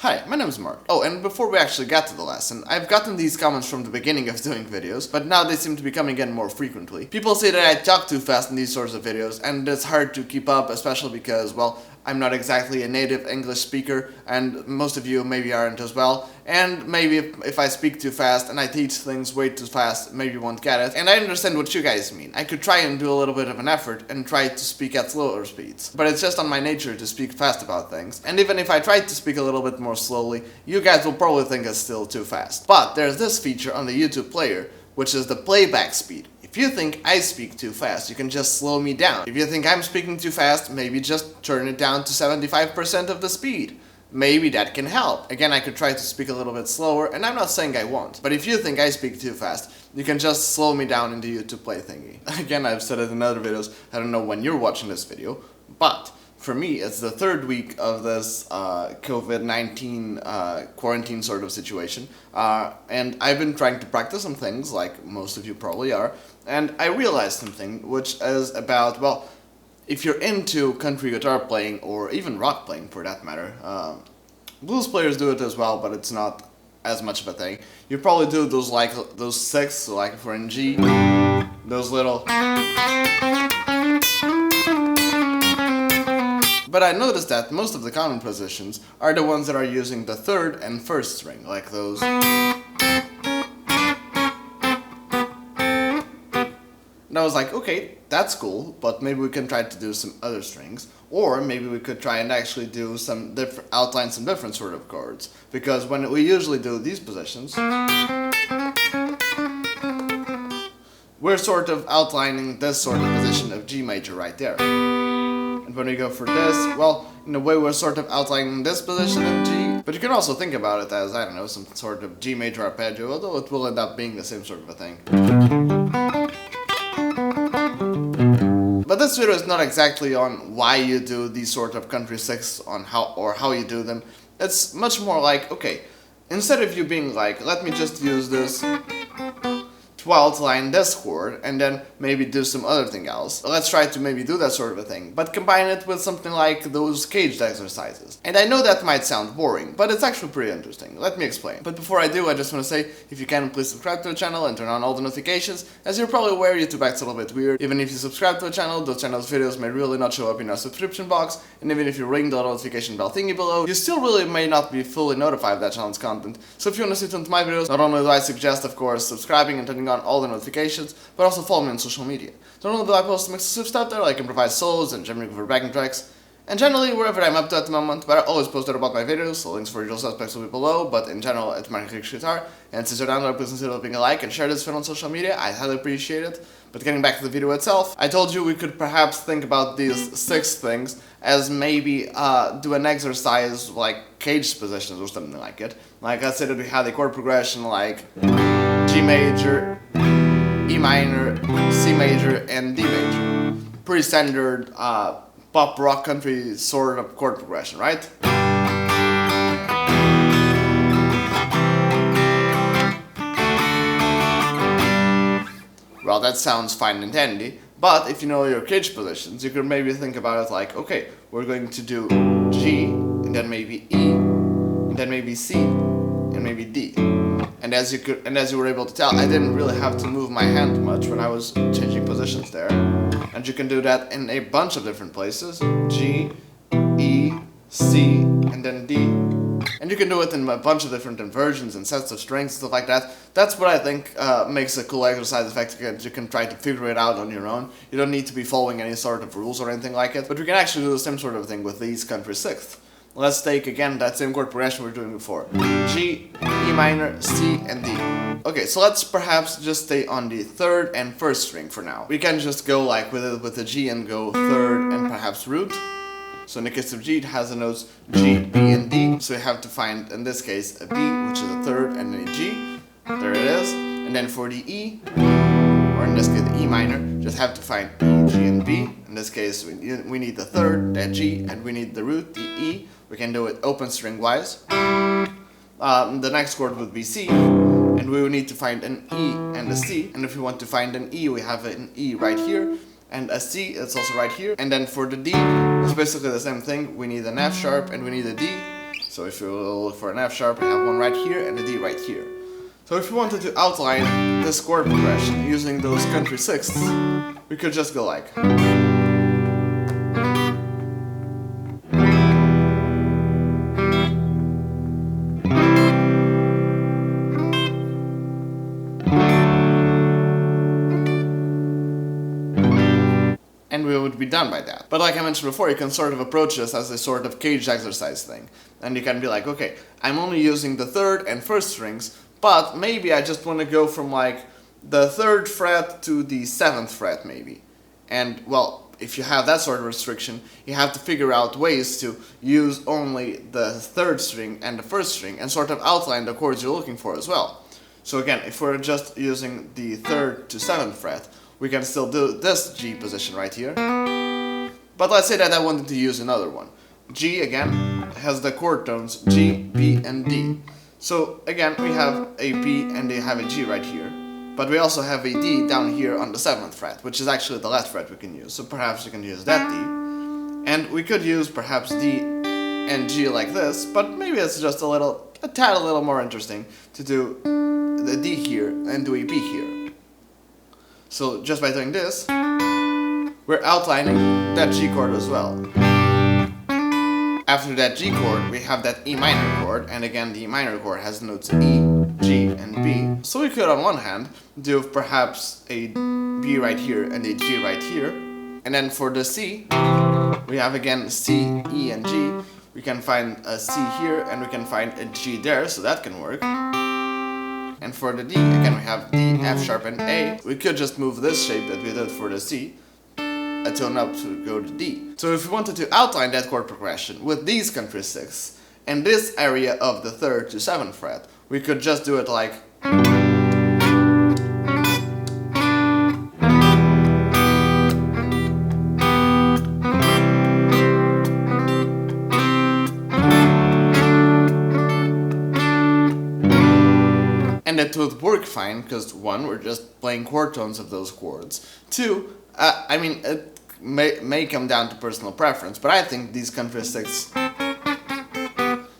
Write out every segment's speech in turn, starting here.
Hi, my name is Mark. Oh, and before we actually get to the lesson, I've gotten these comments from the beginning of doing videos, but now they seem to be coming in more frequently. People say that I talk too fast in these sorts of videos, and it's hard to keep up, especially because, well, I'm not exactly a native English speaker, and most of you maybe aren't as well, and maybe if I speak too fast and I teach things way too fast, maybe you won't get it, and I understand what you guys mean. I could try and do a little bit of an effort and try to speak at slower speeds, but it's just on my nature to speak fast about things, and even if I tried to speak a little bit more slowly, you guys will probably think it's still too fast. But there's this feature on the YouTube player, which is the playback speed. If you think I speak too fast, you can just slow me down. If you think I'm speaking too fast, maybe just turn it down to 75% of the speed. Maybe that can help. Again, I could try to speak a little bit slower, and I'm not saying I won't. But if you think I speak too fast, you can just slow me down in the YouTube play thingy. Again, I've said it in other videos, I don't know when you're watching this video, but for me, it's the third week of this COVID-19 quarantine sort of situation, and I've been trying to practice some things, like most of you probably are, and I realized something, which is about, well, if you're into country guitar playing, or even rock playing for that matter, blues players do it as well, but it's not as much of a thing. You probably do those sixths, so like if we're in G, those little... But I noticed that most of the common positions are the ones that are using the third and first string, like those. And I was like, okay, that's cool, but maybe we can try to do some other strings, or maybe we could try and actually do some outline some different sort of chords, because when we usually do these positions, we're sort of outlining this sort of position of G major right there. And when we go for this, well, in a way we're sort of outlining this position in G, but you can also think about it as, I don't know, some sort of G major arpeggio, although it will end up being the same sort of a thing. But this video is not exactly on why you do these sort of country sixths, on how you do them. It's much more like, okay, instead of you being like, let me just use this to outline this chord and then maybe do some other thing else. Let's try to maybe do that sort of a thing, but combine it with something like those CAGED exercises. And I know that might sound boring, but it's actually pretty interesting. Let me explain. But before I do, I just want to say, if you can, please subscribe to the channel and turn on all the notifications. As you're probably aware, YouTube acts a little bit weird. Even if you subscribe to the channel, those channel's videos may really not show up in our subscription box, and even if you ring the notification bell thingy below, you still really may not be fully notified of that channel's content. So if you want to see tuned to my videos, not only do I suggest, of course, subscribing and turning on all the notifications, but also follow me on social media. Not only do I post some exclusive stuff there, like improvise solos and jamming for backing tracks, and generally wherever I'm up to at the moment, but I always post there about my videos, so links for usual suspects will be below, but in general, it's my guitar, and since you're down there, please consider leaving a like and share this video on social media, I highly appreciate it. But getting back to the video itself, I told you we could perhaps think about these six things as maybe do an exercise like caged positions or something like it. Like I said, we had a chord progression like G major, E minor, C major, and D major. Pretty standard pop rock country sort of chord progression, right? Well, that sounds fine and dandy, but if you know your cage positions, you could maybe think about it like, okay, we're going to do G, and then maybe E, and then maybe C, and maybe D. And as you were able to tell, I didn't really have to move my hand much when I was changing positions there. And you can do that in a bunch of different places. G, E, C, and then D. And you can do it in a bunch of different inversions and sets of strings and stuff like that. That's what I think makes a cool exercise effect. You can try to figure it out on your own. You don't need to be following any sort of rules or anything like it. But we can actually do the same sort of thing with these country sixths. Let's take again that same chord progression we were doing before. G, E minor, C, and D. Okay, so let's perhaps just stay on the third and first string for now. We can just go like with the G and go third and perhaps root. So in the case of G, it has the notes G, B, and D. So you have to find, in this case, a B, which is a third, and then a G. There it is. And then for the E, or in this case the E minor, just have to find E, G, and B. In this case, we need the third, that G, and we need the root, the E. We can do it open string wise. The next chord would be C, and we will need to find an E and a C. And if we want to find an E, we have an E right here, and a C, it's also right here. And then for the D, it's basically the same thing. We need an F sharp and we need a D. So So if you look for an F sharp, we have one right here and a D right here. So if we wanted to outline this chord progression using those country sixths, we could just go like. And we would be done by that. But like I mentioned before, you can sort of approach this as a sort of caged exercise thing. And you can be like, okay, I'm only using the third and first strings, but maybe I just want to go from like the 3rd fret to the 7th fret maybe. And well, if you have that sort of restriction, you have to figure out ways to use only the 3rd string and the 1st string and sort of outline the chords you're looking for as well. So again, if we're just using the 3rd to 7th fret, we can still do this G position right here. But let's say that I wanted to use another one. G, again, has the chord tones G, B, and D. So again, we have a B and they have a G right here. But we also have a D down here on the 7th fret, which is actually the last fret we can use. So perhaps we can use that D. And we could use perhaps D and G like this, but maybe it's just a tad a little more interesting to do the D here and do a B here. So just by doing this, we're outlining that G chord as well. After that G chord, we have that E minor chord, and again the E minor chord has notes E, G, and B. So we could on one hand do perhaps a B right here and a G right here. And then for the C, we have again C, E, and G. We can find a C here and we can find a G there, so that can work. And for the D, again we have D, F sharp, and A. We could just move this shape that we did for the C, a tone up to go to D. So if we wanted to outline that chord progression with these country sixths, and this area of the 3rd to 7th fret, we could just do it like. And it would work fine, because 1, we're just playing chord tones of those chords. 2, I mean, it may come down to personal preference, but I think these country sixths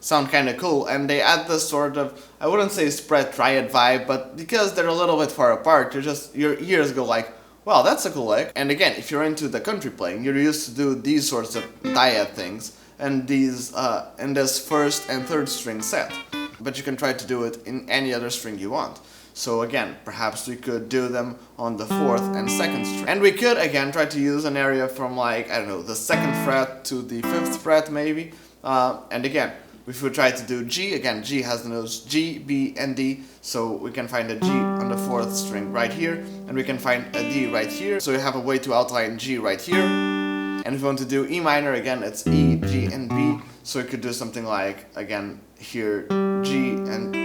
sound kind of cool, and they add this sort of, I wouldn't say spread triad vibe, but because they're a little bit far apart, your ears go like, wow, that's a cool lick. And again, if you're into the country playing, you're used to do these sorts of dyad things, and these in this 1st and 3rd string set. But you can try to do it in any other string you want. So again, perhaps we could do them on the 4th and 2nd string. And we could again try to use an area from like, I don't know, the 2nd fret to the 5th fret maybe. And again, if we try to do G, again, G has the notes G, B, and D. So we can find a G on the 4th string right here, and we can find a D right here. So we have a way to outline G right here. And if we want to do E minor, again, it's E, G, and B. So we could do something like, again, here, G and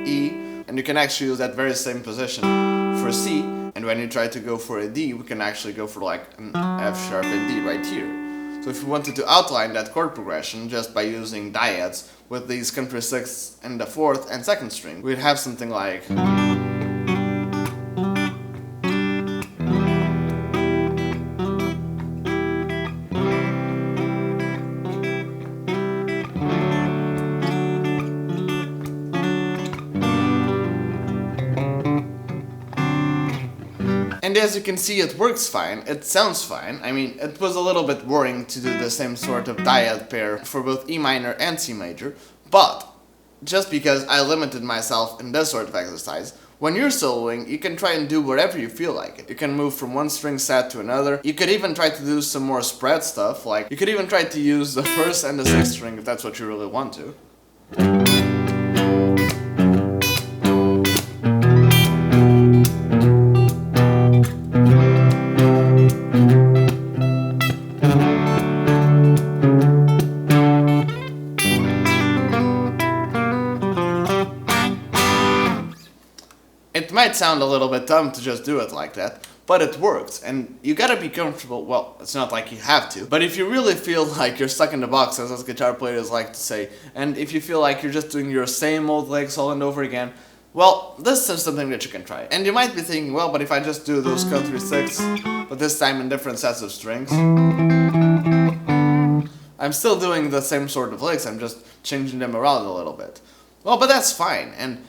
E. And you can actually use that very same position for C. And when you try to go for a D, we can actually go for like an F sharp and D right here. So if we wanted to outline that chord progression just by using dyads with these country sixths in the 4th and 2nd string, we'd have something like. And as you can see, it works fine, it sounds fine. I mean, it was a little bit boring to do the same sort of dyad pair for both E minor and C major, but just because I limited myself in this sort of exercise, when you're soloing, you can try and do whatever you feel like it. You can move from one string set to another. You could even try to do some more spread stuff, like you could even try to use the 1st and the 6th string if that's what you really want to. It might sound a little bit dumb to just do it like that, but it works, and you gotta be comfortable. Well, it's not like you have to, but if you really feel like you're stuck in the box, as us guitar players like to say, and if you feel like you're just doing your same old legs all and over again, well, this is something that you can try. And you might be thinking, well, but if I just do those country sixths, but this time in different sets of strings, I'm still doing the same sort of licks, I'm just changing them around a little bit. Well, but that's fine, and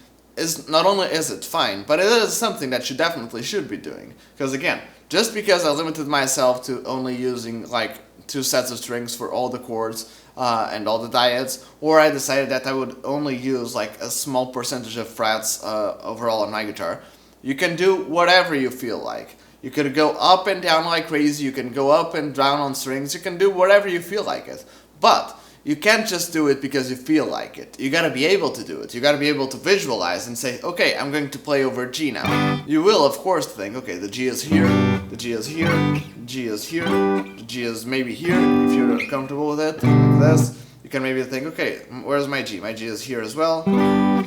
not only is it fine, but it is something that you definitely should be doing. Because again, just because I limited myself to only using like 2 sets of strings for all the chords and all the dyads, or I decided that I would only use like a small percentage of frets overall on my guitar, you can do whatever you feel like. You could go up and down like crazy, you can go up and down on strings, you can do whatever you feel like it. But you can't just do it because you feel like it. You gotta be able to do it. You gotta be able to visualize and say, okay, I'm going to play over G now. You will, of course, think, okay, the G is here, the G is here, the G is here, the G is maybe here, if you're comfortable with it, like this. You can maybe think, okay, where's my G? My G is here as well.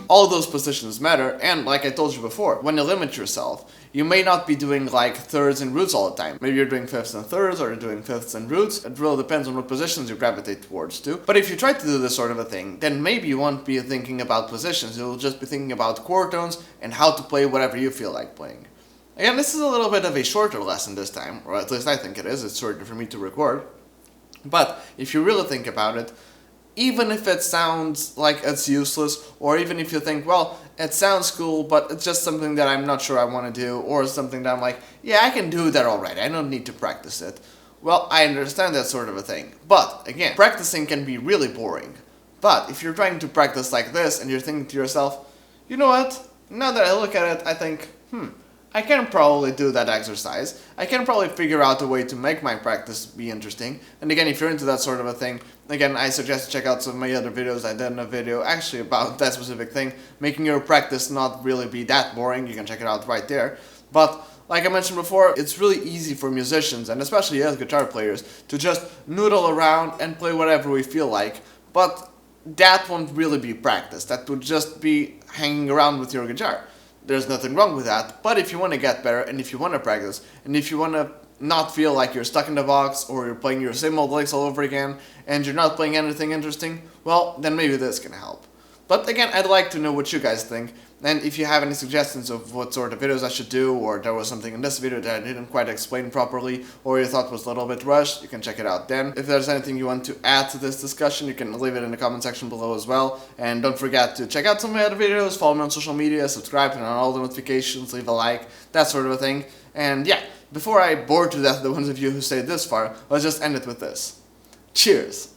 All those positions matter, and like I told you before, when you limit yourself, you may not be doing like thirds and roots all the time. Maybe you're doing fifths and thirds, or you're doing fifths and roots. It really depends on what positions you gravitate towards too. But if you try to do this sort of a thing, then maybe you won't be thinking about positions, you'll just be thinking about chord tones and how to play whatever you feel like playing. Again, this is a little bit of a shorter lesson this time, or at least I think it is. It's shorter for me to record. But if you really think about it, even if it sounds like it's useless, or even if you think, well, it sounds cool, but it's just something that I'm not sure I want to do, or something that I'm like, yeah, I can do that already, I don't need to practice it. Well, I understand that sort of a thing. But, again, practicing can be really boring. But if you're trying to practice like this, and you're thinking to yourself, you know what, now that I look at it, I think, I can probably do that exercise. I can probably figure out a way to make my practice be interesting. And again, if you're into that sort of a thing, again, I suggest to check out some of my other videos. I did a video actually about that specific thing, making your practice not really be that boring. You can check it out right there. But like I mentioned before, it's really easy for musicians, and especially as guitar players, to just noodle around and play whatever we feel like. But that won't really be practice. That would just be hanging around with your guitar. There's nothing wrong with that, but if you want to get better, and if you want to practice, and if you want to not feel like you're stuck in the box, or you're playing your same old licks all over again, and you're not playing anything interesting, well, then maybe this can help. But again, I'd like to know what you guys think, and if you have any suggestions of what sort of videos I should do, or there was something in this video that I didn't quite explain properly, or you thought was a little bit rushed, you can check it out then. If there's anything you want to add to this discussion, you can leave it in the comment section below as well. And don't forget to check out some of my other videos, follow me on social media, subscribe, turn on all the notifications, leave a like, that sort of a thing. And yeah, before I bore to death the ones of you who stayed this far, let's just end it with this. Cheers!